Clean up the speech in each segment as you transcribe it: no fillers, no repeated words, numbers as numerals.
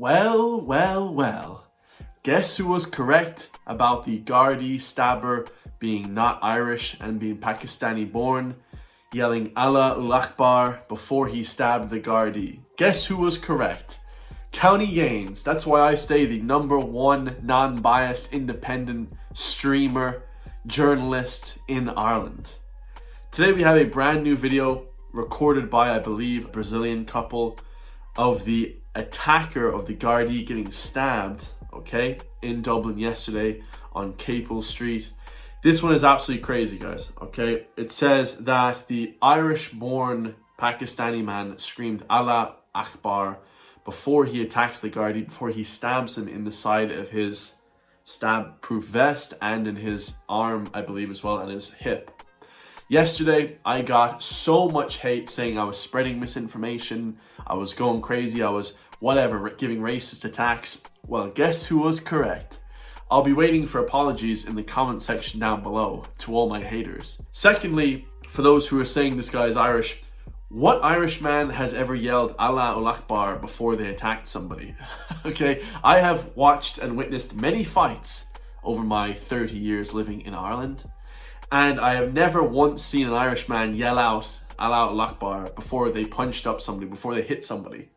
Well, well, well. Guess who was correct about the Garda stabber being not Irish and being Pakistani born, yelling Allah Akbar before he stabbed the Garda? Guess who was correct? County Gaines. That's why I stay the #1 non-biased independent streamer journalist in Ireland. Today we have a brand new video recorded by, I believe, a Brazilian couple of the attacker of the Garda getting stabbed, okay, in Dublin yesterday on Capel Street. This one is absolutely crazy, guys, okay? It says that the Irish-born Pakistani man screamed Allah Akbar before he attacks the Garda, before he stabs him in the side of his stab-proof vest and in his arm, I believe, as well, and his hip. Yesterday, I got so much hate saying I was spreading misinformation, I was going crazy, I was whatever, giving racist attacks. Well, guess who was correct? I'll be waiting for apologies in the comment section down below to all my haters. Secondly, for those who are saying this guy is Irish, what Irish man has ever yelled Allah Akbar before they attacked somebody? Okay, I have watched and witnessed many fights over my 30 years living in Ireland, and I have never once seen an Irish man yell out Allah Akbar before they punched up somebody, before they hit somebody.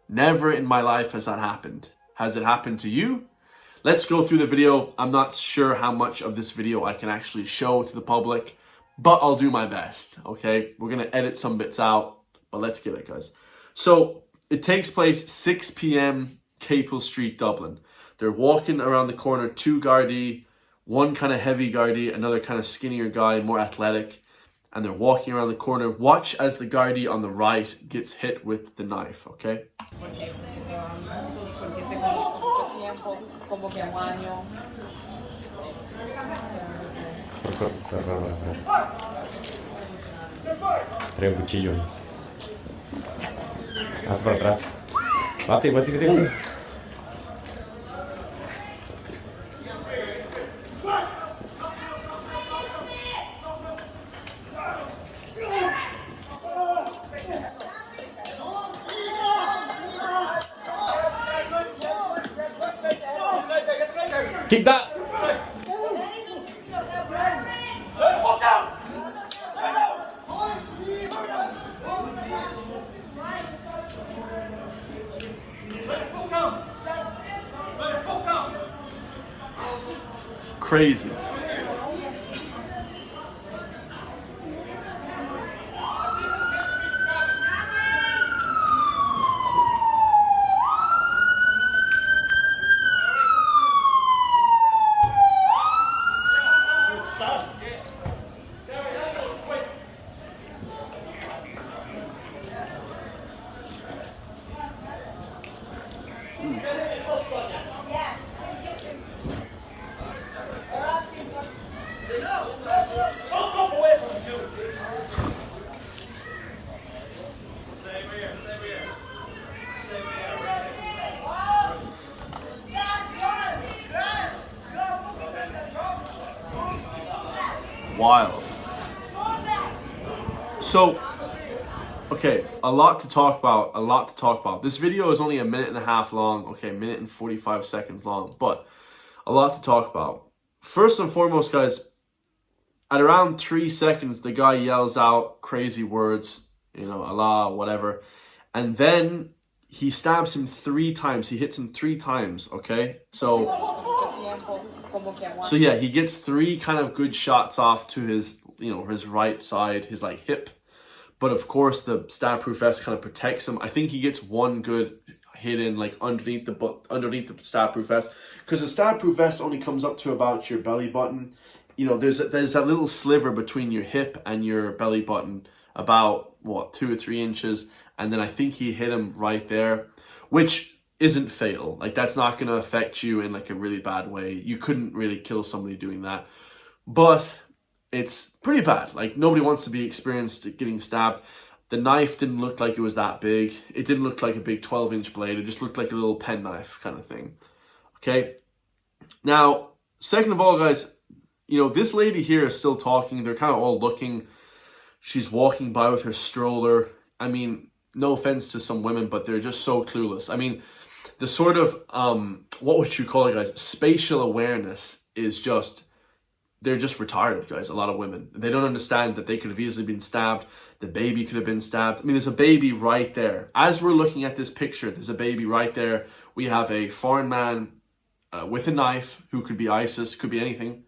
Never in my life has that happened. Has it happened to you? Let's go through the video. I'm not sure how much of this video I can actually show to the public, but I'll do my best, okay? We're gonna edit some bits out, but let's get it, guys. So it takes place 6 p.m. Capel Street, Dublin. They're walking around the corner, two Garda, one kind of heavy Garda, another kind of skinnier guy, more athletic, and they're walking around the corner. Watch as the Garda on the right gets hit with the knife, okay? Trae un cuchillo. Haz para atrás. Bate, bate, bate. Keep that. Crazy. Wild. So, okay, a lot to talk about. This video is only 1.5 minutes long, okay, 1 minute and 45 seconds long, but a lot to talk about. First and foremost, guys, at around 3 seconds, the guy yells out crazy words, you know, Allah, whatever, and then he stabs him 3 times. He hits him 3 times, okay? So yeah, he gets 3 kind of good shots off to his, you know, his right side, his like hip. But of course, the stab-proof vest kind of protects him. I think he gets 1 good hit in like underneath the stab-proof vest, because the stab-proof vest only comes up to about your belly button. You know, there's that little sliver between your hip and your belly button, about what, 2 or 3 inches, and then I think he hit him right there, which isn't fatal. Like, that's not going to affect you in like a really bad way. You couldn't really kill somebody doing that, but it's pretty bad. Like, nobody wants to be experienced getting stabbed. The knife didn't look like it was that big. It didn't look like a big 12-inch blade. It just looked like a little penknife kind of thing. Okay. Now, second of all, guys, you know, this lady here is still talking. They're kind of all looking. She's walking by with her stroller. I mean, no offense to some women, but they're just so clueless. I mean, the sort of what would you call it, guys? Spatial awareness is just, they're just retarded, guys. A lot of women, they don't understand that they could have easily been stabbed. The baby could have been stabbed. I mean, there's a baby right there. As we're looking at this picture, there's a baby right there. We have a foreign man with a knife, who could be ISIS, could be anything.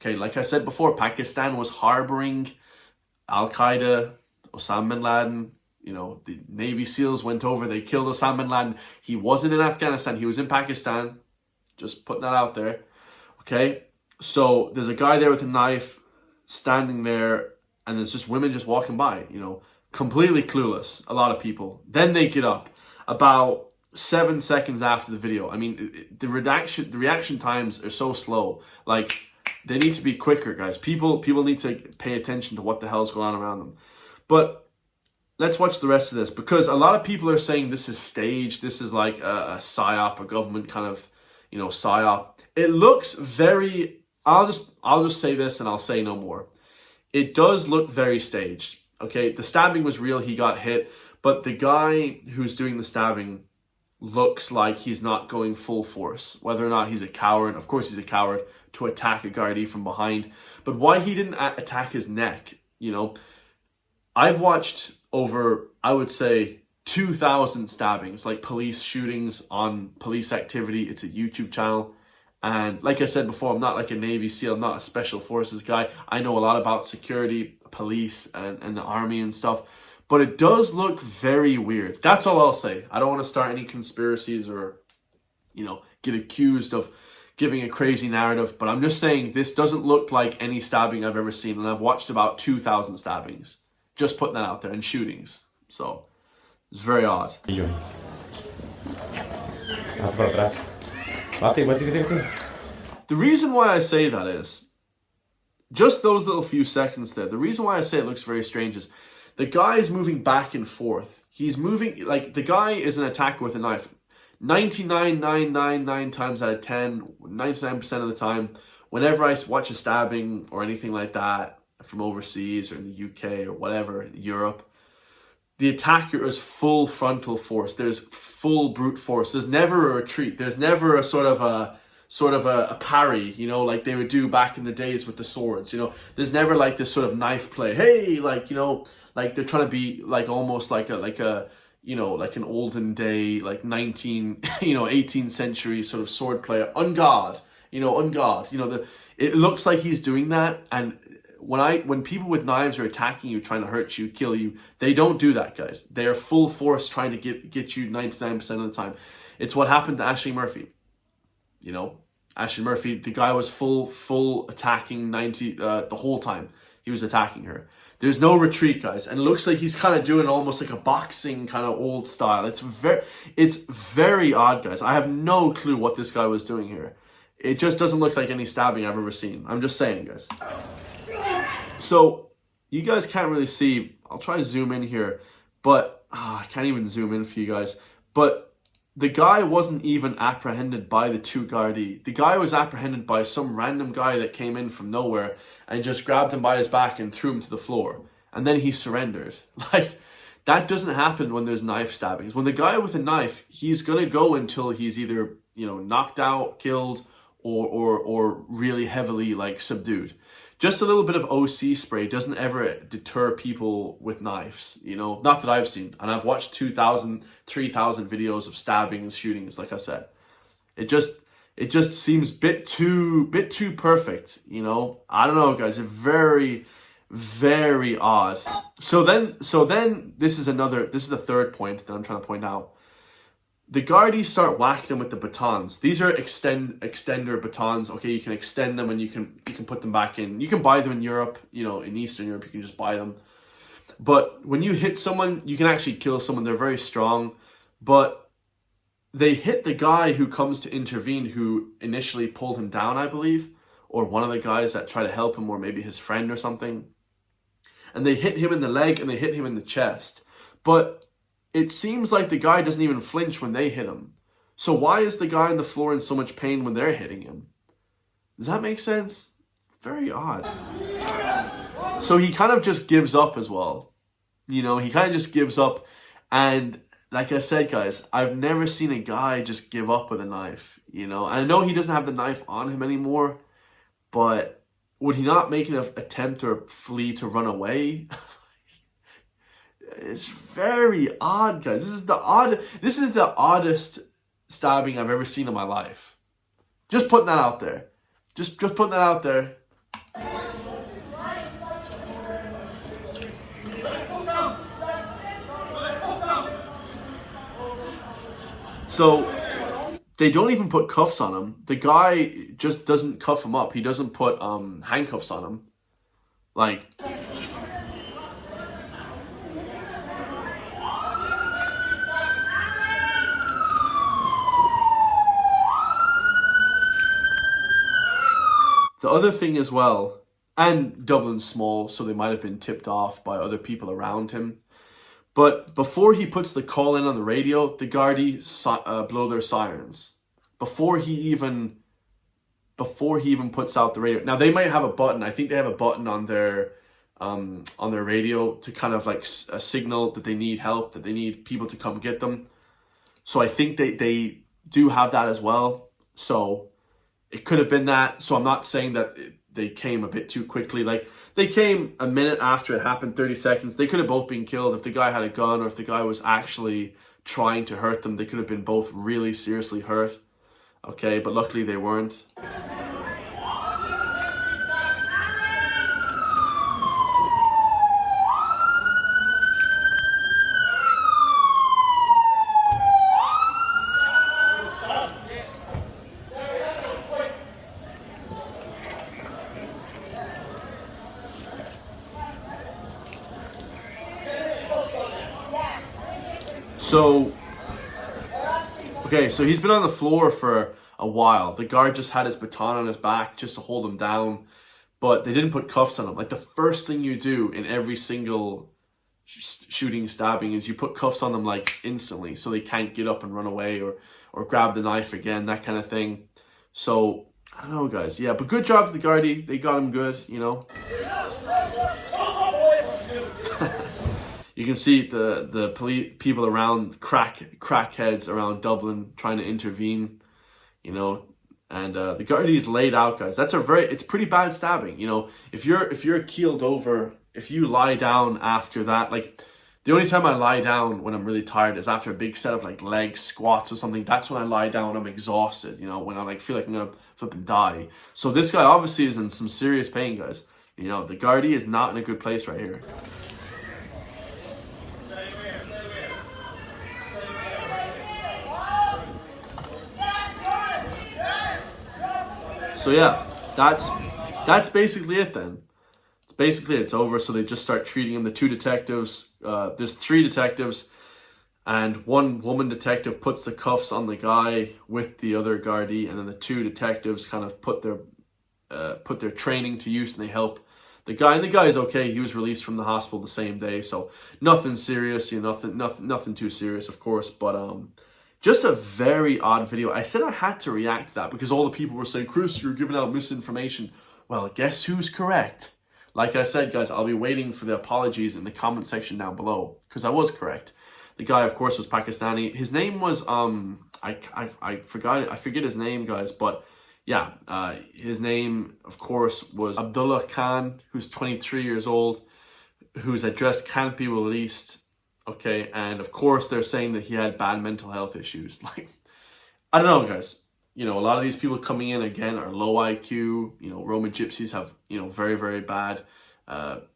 Okay, like I said before, Pakistan was harboring Al-Qaeda, Osama bin Laden. You know, the Navy SEALs went over, they killed Osama bin Laden. He wasn't in Afghanistan, he was in Pakistan. Just putting that out there. Okay, so there's a guy there with a knife standing there, and there's just women just walking by, you know, completely clueless, a lot of people. Then they get up about 7 seconds after the video. I mean, the reaction times are so slow. Like, they need to be quicker, guys. People need to pay attention to what the hell's going on around them. But let's watch the rest of this, because a lot of people are saying this is staged. This is like a psyop, a government kind of, you know, psyop. It looks very, I'll just say this and I'll say no more. It does look very staged. Okay, the stabbing was real, he got hit, but the guy who's doing the stabbing looks like he's not going full force. Whether or not he's a coward, of course he's a coward, to attack a Gardaí from behind. But why he didn't attack his neck, you know? I've watched over, I would say, 2,000 stabbings, like police shootings on police activity. It's a YouTube channel. And like I said before, I'm not like a Navy SEAL, I'm not a special forces guy. I know a lot about security, police, and the army and stuff. But it does look very weird. That's all I'll say. I don't want to start any conspiracies or, you know, get accused of giving a crazy narrative. But I'm just saying this doesn't look like any stabbing I've ever seen. And I've watched about 2,000 stabbings. Just putting that out there, and shootings. So, it's very odd. The reason why I say that is, just those little few seconds there, the reason why I say it looks very strange is, the guy is moving back and forth. He's moving, like, the guy is an attacker with a knife. 99.999 times out of 10, 99% of the time, whenever I watch a stabbing or anything like that from overseas or in the UK or whatever, Europe, the attacker is full frontal force. There's full brute force. There's never a retreat. There's never a sort of a parry, you know, like they would do back in the days with the swords, you know. There's never like this sort of knife play. Hey, like, you know, like they're trying to be like almost like a you know, like an olden day, like 18th century sort of sword player. On guard, you know, it looks like he's doing that. And when people with knives are attacking you, trying to hurt you, kill you, they don't do that, guys. They are full force trying to get you 99% of the time. It's what happened to Ashley Murphy. You know, Ashley Murphy, the guy was full attacking the whole time. He was attacking her. There's no retreat, guys. And it looks like he's kind of doing almost like a boxing kind of old style. It's very odd, guys. I have no clue what this guy was doing here. It just doesn't look like any stabbing I've ever seen. I'm just saying, guys. So, you guys can't really see. I'll try to zoom in here. But, I can't even zoom in for you guys. But the guy wasn't even apprehended by the two Gardaí. The guy was apprehended by some random guy that came in from nowhere and just grabbed him by his back and threw him to the floor. And then he surrendered. Like, that doesn't happen when there's knife stabbings. When the guy with a knife, he's going to go until he's either, you know, knocked out, killed, or really heavily, like, subdued. Just a little bit of OC spray doesn't ever deter people with knives, you know, not that I've seen. And I've watched 2,000, 3,000 videos of stabbing and shootings, like I said. It just seems bit too perfect, you know. I don't know, guys. Very, very odd. So then this is the third point that I'm trying to point out. The Gardaí start whacking them with the batons. These are extender batons. Okay, you can extend them and you can put them back in. You can buy them in Europe, you know, in Eastern Europe, you can just buy them. But when you hit someone, you can actually kill someone. They're very strong. But they hit the guy who comes to intervene, who initially pulled him down, I believe, or one of the guys that try to help him, or maybe his friend or something. And they hit him in the leg and they hit him in the chest. But it seems like the guy doesn't even flinch when they hit him. So why is the guy on the floor in so much pain when they're hitting him? Does that make sense? Very odd. So he kind of just gives up as well. You know, he kind of just gives up. And like I said, guys, I've never seen a guy just give up with a knife, you know. And I know he doesn't have the knife on him anymore, but would he not make an attempt or flee to run away? It's very odd, guys. This is the oddest stabbing I've ever seen in my life. Just putting that out there. Just putting that out there. So they don't even put cuffs on him. The guy just doesn't cuff him up. He doesn't put handcuffs on him. Like, the other thing as well, and Dublin's small, so they might have been tipped off by other people around him. But before he puts the call in on the radio, the Gardaí blow their sirens. Before he even puts out the radio. Now they might have a button. I think they have a button on their radio to kind of like a signal that they need help, that they need people to come get them. So I think they do have that as well. So it could have been that. So I'm not saying that they came a bit too quickly. Like, they came a minute after it happened, 30 seconds. They could have both been killed. If the guy had a gun or if the guy was actually trying to hurt them, they could have been both really seriously hurt. Okay, but luckily they weren't. So, okay, so he's been on the floor for a while. The guard just had his baton on his back just to hold him down, but they didn't put cuffs on him. Like, the first thing you do in every single shooting, stabbing is you put cuffs on them, like, instantly, so they can't get up and run away or grab the knife again, that kind of thing. So, I don't know, guys. Yeah, but good job to the Gardaí. They got him good, you know. You can see the people around, crackheads around Dublin trying to intervene, you know, and the Gardaí's laid out, guys. It's pretty bad stabbing, you know. If you're keeled over, if you lie down after that, like, the only time I lie down when I'm really tired is after a big set of like leg squats or something. That's when I lie down. I'm exhausted, you know, when I like feel like I'm gonna flip and die. So this guy obviously is in some serious pain, guys. You know, the Gardaí is not in a good place right here. So yeah, that's basically it then. It's over. So they just start treating him. The two detectives, there's 3 detectives, and one woman detective puts the cuffs on the guy with the other Gardaí, and then the 2 detectives kind of put their training to use, and they help the guy. And the guy's okay. He was released from the hospital the same day, so nothing serious. You know, nothing too serious, of course, but just a very odd video. I said I had to react to that because all the people were saying, Chris, you're giving out misinformation. Well, guess who's correct? Like I said, guys, I'll be waiting for the apologies in the comment section down below because I was correct. The guy, of course, was Pakistani. His name was, I forget his name, guys, but yeah, his name, of course, was Abdullah Khan, who's 23 years old, whose address can't be released. Okay, and of course they're saying that he had bad mental health issues. Like, I don't know, guys. You know, a lot of these people coming in, again, are low IQ. You know, Roman gypsies have, you know, very, very bad,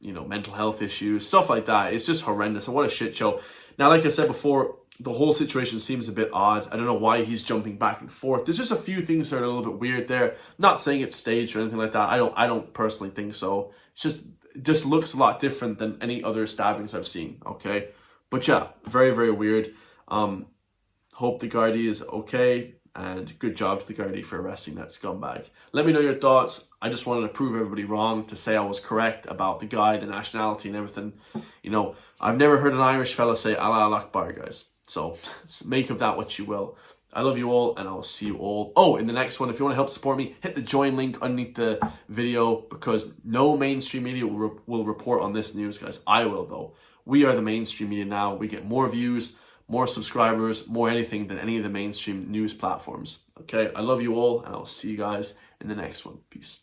you know, mental health issues, stuff like that. It's just horrendous, and what a shit show. Now, like I said before, the whole situation seems a bit odd. I don't know why he's jumping back and forth. There's just a few things that are a little bit weird there. Not saying it's staged or anything like that. I don't personally think so. It just looks a lot different than any other stabbings I've seen, okay? But yeah, very, very weird. Hope the Gardaí is okay, and good job to the Gardaí for arresting that scumbag. Let me know your thoughts. I just wanted to prove everybody wrong, to say I was correct about the guy, the nationality and everything. You know, I've never heard an Irish fella say Allah Akbar, guys. So make of that what you will. I love you all, and I'll see you all. Oh, in the next one, if you want to help support me, hit the join link underneath the video, because no mainstream media will report on this news, guys. I will, though. We are the mainstream media now. We get more views, more subscribers, more anything than any of the mainstream news platforms. Okay, I love you all, and I'll see you guys in the next one. Peace.